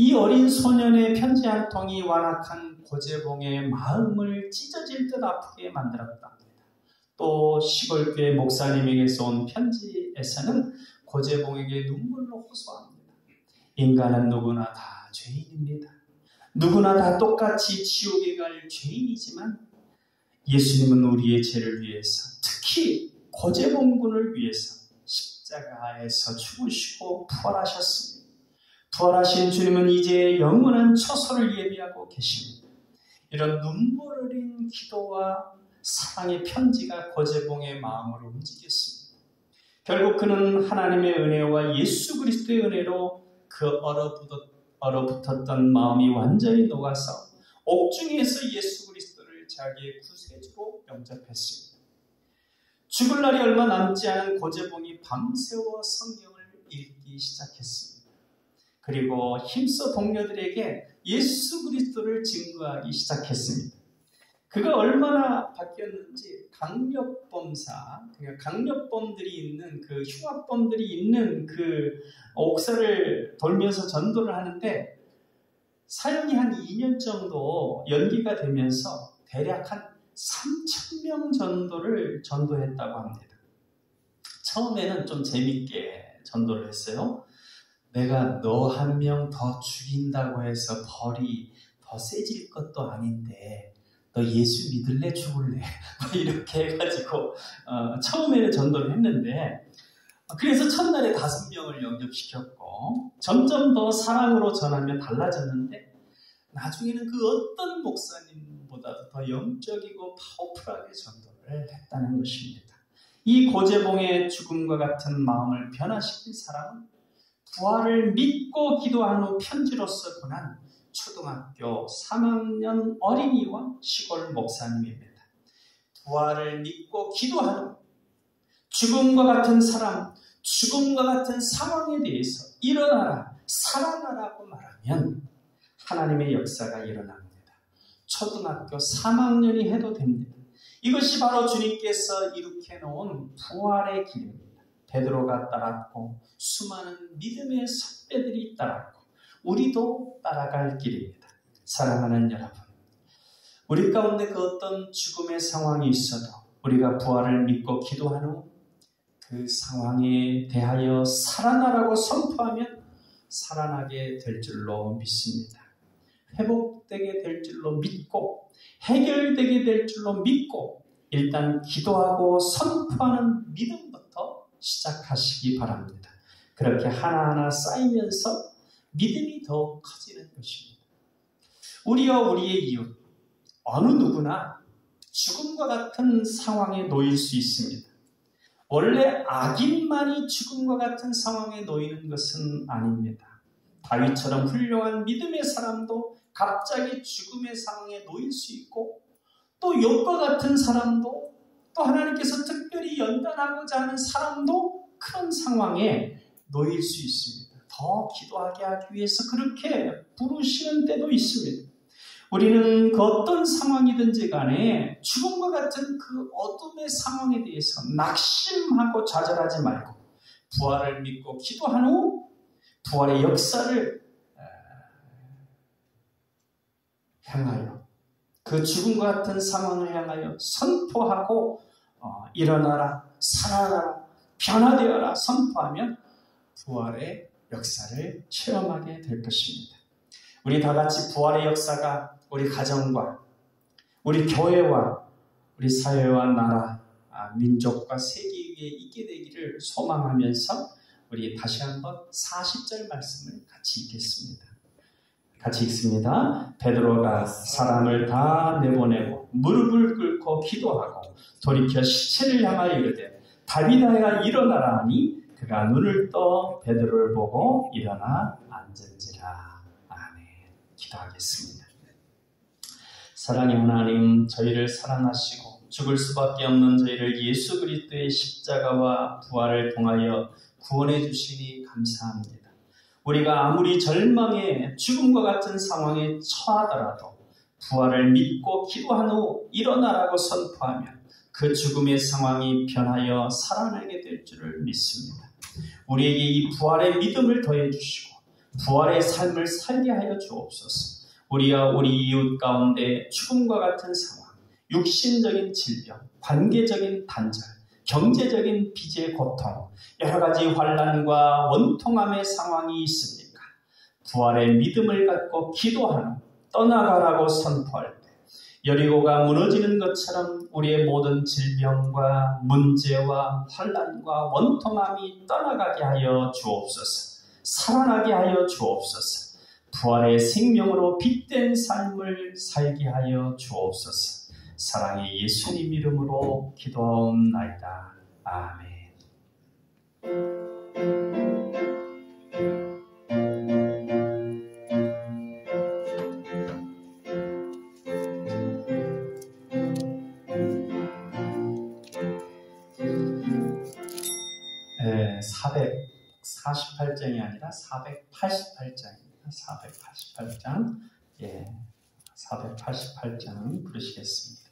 이 어린 소년의 편지 한 통이 완악한 고재봉의 마음을 찢어질 듯 아프게 만들었답니다. 또 시골교회 목사님에게서 온 편지에서는 고재봉에게 눈물로 호소합니다. 인간은 누구나 다 죄인입니다. 누구나 다 똑같이 지옥에 갈 죄인이지만 예수님은 우리의 죄를 위해서, 특히 고재봉 군을 위해서 십자가에서 죽으시고 부활하셨습니다. 부활하신 주님은 이제 영원한 처소를 예비하고 계십니다. 이런 눈물 어린 기도와 사랑의 편지가 고재봉의 마음을 움직였습니다. 결국 그는 하나님의 은혜와 예수 그리스도의 은혜로 그 얼어붙었던 마음이 완전히 녹아서 옥중에서 예수 그리스도를 자기의 구세주로 영접했습니다. 죽을 날이 얼마 남지 않은 고재봉이 밤새워 성경을 읽기 시작했습니다. 그리고 힘써 동료들에게 예수 그리스도를 증거하기 시작했습니다. 그가 얼마나 바뀌었는지 강력범사, 그러니까 강력범들이 있는 그 흉악범들이 있는 그 옥사를 돌면서 전도를 하는데 사역이 한 2년 정도 연기가 되면서 대략 한 3,000명 정도를 전도했다고 합니다. 처음에는 좀 재밌게 전도를 했어요. 내가 너 한 명 더 죽인다고 해서 벌이 더 세질 것도 아닌데 너 예수 믿을래 죽을래? 이렇게 해가지고 처음에는 전도를 했는데 그래서 첫날에 5명을 영접시켰고 점점 더 사랑으로 전하며 달라졌는데 나중에는 그 어떤 목사님보다도 더 영적이고 파워풀하게 전도를 했다는 것입니다. 이 고재봉의 죽음과 같은 마음을 변화시킨 사람은 부활을 믿고 기도한 후 편지로서 보낸 초등학교 3학년 어린이와 시골 목사님입니다. 부활을 믿고 기도한 후 죽음과 같은 사람, 죽음과 같은 상황에 대해서 일어나라, 살아나라고 말하면 하나님의 역사가 일어납니다. 초등학교 3학년이 해도 됩니다. 이것이 바로 주님께서 이룩해 놓은 부활의 길입니다. 베드로가 따랐고 수많은 믿음의 선배들이 따랐고 우리도 따라갈 길입니다. 사랑하는 여러분, 우리 가운데 그 어떤 죽음의 상황이 있어도 우리가 부활을 믿고 기도한 후 그 상황에 대하여 살아나라고 선포하면 살아나게 될 줄로 믿습니다. 회복되게 될 줄로 믿고 해결되게 될 줄로 믿고 일단 기도하고 선포하는 믿음부터 시작하시기 바랍니다. 그렇게 하나하나 쌓이면서 믿음이 더 커지는 것입니다. 우리와 우리의 이웃, 어느 누구나 죽음과 같은 상황에 놓일 수 있습니다. 원래 악인만이 죽음과 같은 상황에 놓이는 것은 아닙니다. 다윗처럼 훌륭한 믿음의 사람도 갑자기 죽음의 상황에 놓일 수 있고 또 욥과 같은 사람도 또 하나님께서 특별히 연단하고자 하는 사람도 그런 상황에 놓일 수 있습니다. 더 기도하게 하기 위해서 그렇게 부르시는 때도 있습니다. 우리는 그 어떤 상황이든지 간에 죽음과 같은 그 어둠의 상황에 대해서 낙심하고 좌절하지 말고 부활을 믿고 기도한 후 부활의 역사를 향하여 그 죽음과 같은 상황을 향하여 선포하고 일어나라, 살아나라, 변화되어라 선포하면 부활의 역사를 체험하게 될 것입니다. 우리 다 같이 부활의 역사가 우리 가정과 우리 교회와 우리 사회와 나라, 민족과 세계 위에 있게 되기를 소망하면서 우리 다시 한번 40절 말씀을 같이 읽겠습니다. 같이 읽습니다. 베드로가 사람을 다 내보내고 무릎을 꿇고 기도하고 돌이켜 시체를 향하여 이르되 다비다야 일어나라 하니 그가 눈을 떠 베드로를 보고 일어나 앉은지라. 아멘. 기도하겠습니다. 사랑의 하나님, 저희를 사랑하시고 죽을 수밖에 없는 저희를 예수 그리스도의 십자가와 부활을 통하여 구원해 주시니 감사합니다. 우리가 아무리 절망에 죽음과 같은 상황에 처하더라도 부활을 믿고 기도한 후 일어나라고 선포하면 그 죽음의 상황이 변하여 살아나게 될 줄을 믿습니다. 우리에게 이 부활의 믿음을 더해 주시고 부활의 삶을 살게 하여 주옵소서. 우리와 우리 이웃 가운데 죽음과 같은 상황, 육신적인 질병, 관계적인 단절, 경제적인 빚의 고통, 여러 가지 환난과 원통함의 상황이 있습니까? 부활의 믿음을 갖고 기도하는 떠나가라고 선포할 때 여리고가 무너지는 것처럼 우리의 모든 질병과 문제와 환난과 원통함이 떠나가게 하여 주옵소서. 살아나게 하여 주옵소서. 부활의 생명으로 빛된 삶을 살게 하여 주옵소서. 사랑의 예수님 이름으로 기도하옵나이다. 아멘. 네, 448장이 아니라 488장입니다. 488장. 예, 488장 부르시겠습니다.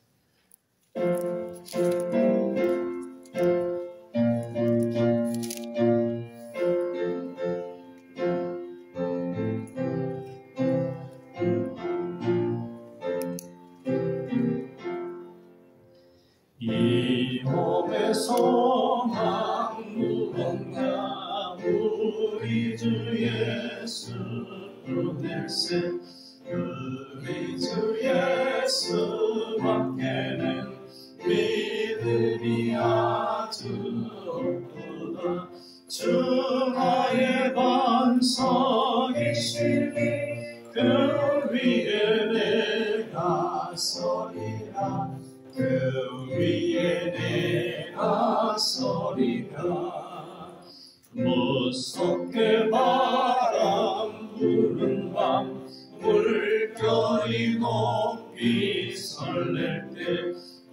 이 몸의 소망 무언가 우리 주 예수 뿐일세. 우리 주 예수 밖에는 믿음이 아주 없도다. 주 나의 반석이시니 그 위에 내가 서리라. 그 위에 내가 서리라. 무섭게 바람 부는 밤 물결이 높이 설렐 때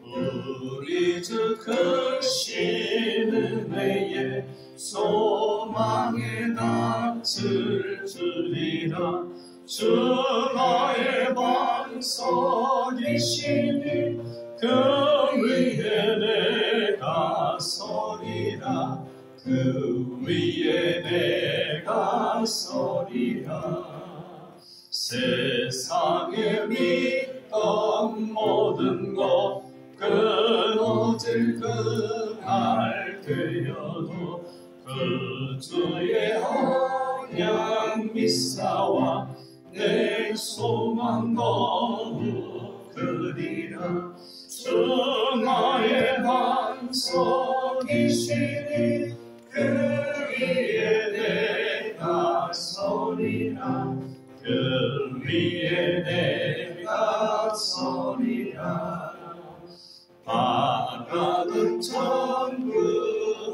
우리 주 크신 은혜에 소망의 낯을 주리라. 주 나의 반석이시니 그 위에 내가 서리라. 그 위에 내가 서리라. 세상에 믿던 모든 것 끊어질 그날 되어도 그 주의 언약 미사와 내 소망 거룩 그리라. 주 나의 반석이시니 그 위에 내가 서리라. 그 위에 내가 서리라. 바다는 전부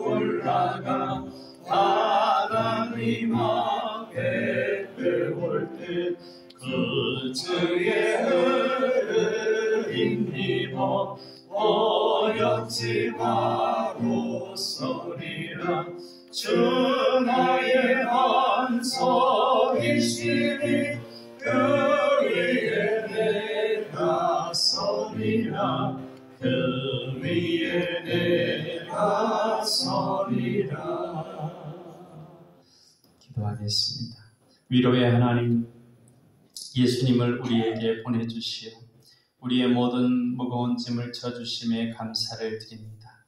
올라가 하나님 앞에 배울 때 그 주의 흐름 입어 어렵지 마고 서리라. 주 나의 반석이시니 그 위에 내가 서리라. 그 위에 내가 서리라. 기도하겠습니다. 위로의 하나님, 예수님을 우리에게 보내주시어 우리의 모든 무거운 짐을 져주심에 감사를 드립니다.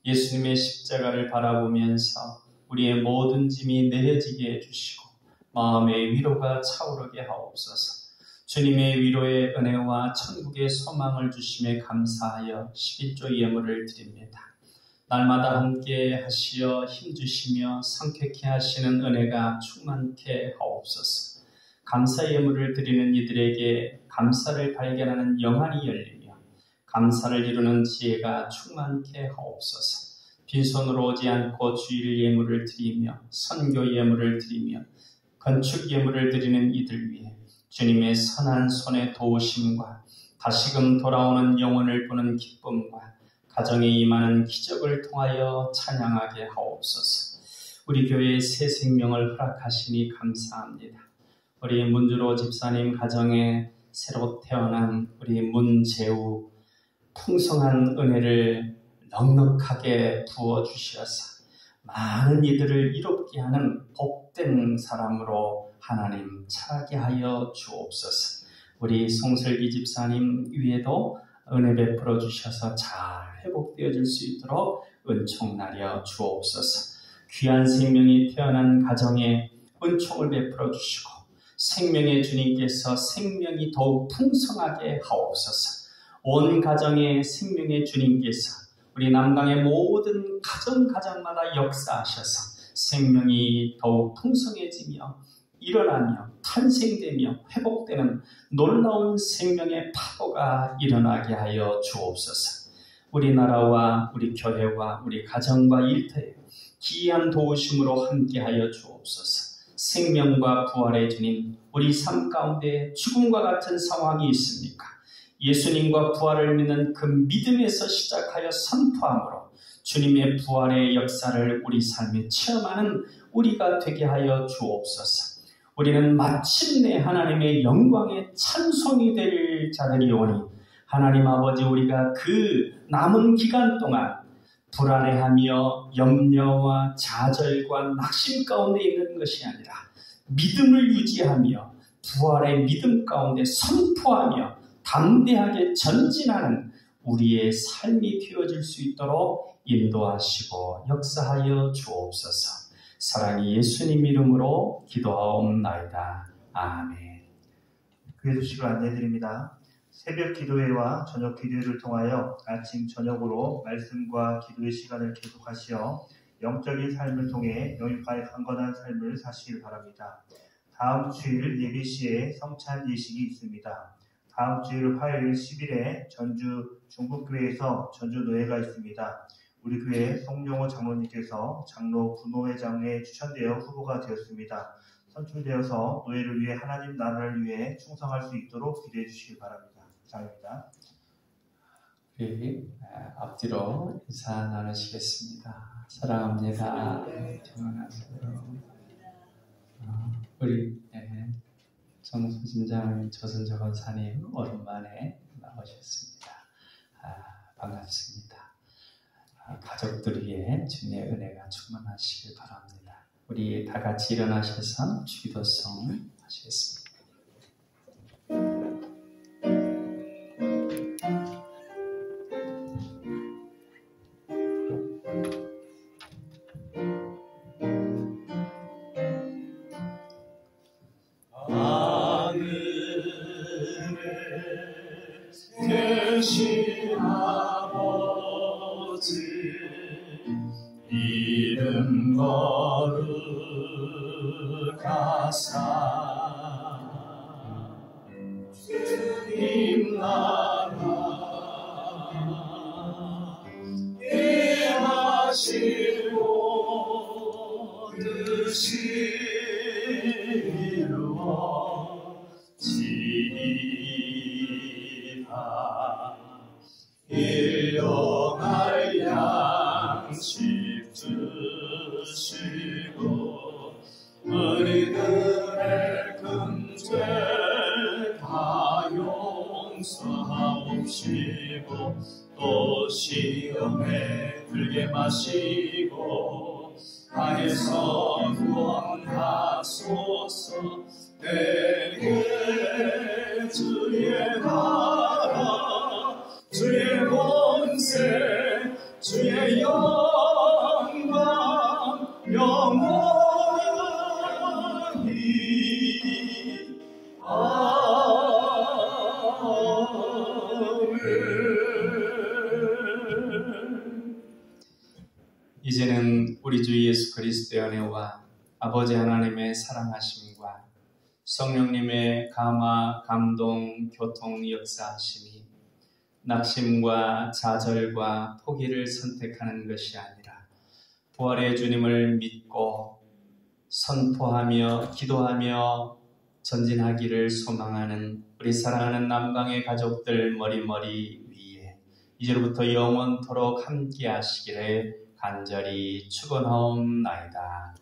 예수님의 십자가를 바라보면서 우리의 모든 짐이 내려지게 해주시고 마음의 위로가 차오르게 하옵소서. 주님의 위로의 은혜와 천국의 소망을 주심에 감사하여 11조 예물을 드립니다. 날마다 함께 하시어 힘주시며 상쾌케 하시는 은혜가 충만케 하옵소서. 감사 예물을 드리는 이들에게 감사를 발견하는 영안이 열리며 감사를 이루는 지혜가 충만케 하옵소서. 빈손으로 오지 않고 주일 예물을 드리며 선교 예물을 드리며 건축 예물을 드리는 이들 위해 주님의 선한 손의 도우심과 다시금 돌아오는 영혼을 보는 기쁨과 가정에 임하는 기적을 통하여 찬양하게 하옵소서. 우리 교회의 새 생명을 허락하시니 감사합니다. 우리 문주로 집사님 가정에 새로 태어난 우리 문재우 풍성한 은혜를 넉넉하게 부어주시어서 많은 이들을 이롭게 하는 복된 사람으로 하나님 차게 하여 주옵소서. 우리 송슬기 집사님 위에도 은혜 베풀어 주셔서 잘 회복되어질 수 있도록 은총 나려 주옵소서. 귀한 생명이 태어난 가정에 은총을 베풀어 주시고 생명의 주님께서 생명이 더욱 풍성하게 하옵소서. 온 가정의 생명의 주님께서 우리 남강의 모든 가정마다 역사하셔서 생명이 더욱 풍성해지며 일어나며 탄생되며 회복되는 놀라운 생명의 파도가 일어나게 하여 주옵소서. 우리나라와 우리 교회와 우리 가정과 일터에 기이한 도우심으로 함께하여 주옵소서. 생명과 부활의 주님, 우리 삶 가운데 죽음과 같은 상황이 있습니까? 예수님과 부활을 믿는 그 믿음에서 시작하여 선포함으로 주님의 부활의 역사를 우리 삶에 체험하는 우리가 되게 하여 주옵소서. 우리는 마침내 하나님의 영광의 찬송이 될 자들이 오니 하나님 아버지, 우리가 그 남은 기간 동안 불안해하며 염려와 좌절과 낙심 가운데 있는 것이 아니라 믿음을 유지하며 부활의 믿음 가운데 선포하며 담대하게 전진하는 우리의 삶이 되어질 수 있도록 인도하시고 역사하여 주옵소서. 사랑이 예수님 이름으로 기도하옵나이다. 아멘. 교회 소식을 안내해드립니다. 새벽 기도회와 저녁 기도회를 통하여 아침 저녁으로 말씀과 기도의 시간을 계속하시어 영적인 삶을 통해 영육간의 강건한 삶을 사시길 바랍니다. 다음 주일 예배 시에 성찬 예식이 있습니다. 다음 주일 화요일 10일에 전주 중국교회에서 전주 노예가 있습니다. 우리 교회 송용호 장로님께서 장로 부노회장에 추천되어 후보가 되었습니다. 선출되어서 노예를 위해 하나님 나라를 위해 충성할 수 있도록 기도해 주시기 바랍니다. 장입니다. 우리 앞뒤로 인사 나누시겠습니다. 사랑합니다. 평안하세요. 우리 정수진장 조선조 권사님 오랜만에 나오셨습니다. 반갑습니다. 가족들 위해 주님의 은혜가 충만하시길 바랍니다. 우리 다 같이 일어나셔서 주기도송 하시겠습니다. 계신 아버지 이름 거룩하사 주님 나라 임하시고 뜻이 이루어지이다. 일용할 양식 주시고 우리들의 금죄 다 용서하옵시고 또 시험에 들게 마시고 악에서 구원하소서. 내게 주의 나라 주의 권세 주의 영광 영원히 아멘. 이제는 우리 주 예수 그리스도의 은혜와 아버지 하나님의 사랑하심과 성령님의 감화, 감동, 교통, 역사하심이 낙심과 좌절과 포기를 선택하는 것이 아니라 부활의 주님을 믿고 선포하며 기도하며 전진하기를 소망하는 우리 사랑하는 남강의 가족들 머리머리 위에 이제로부터 영원토록 함께 하시기를 간절히 축원하옵나이다.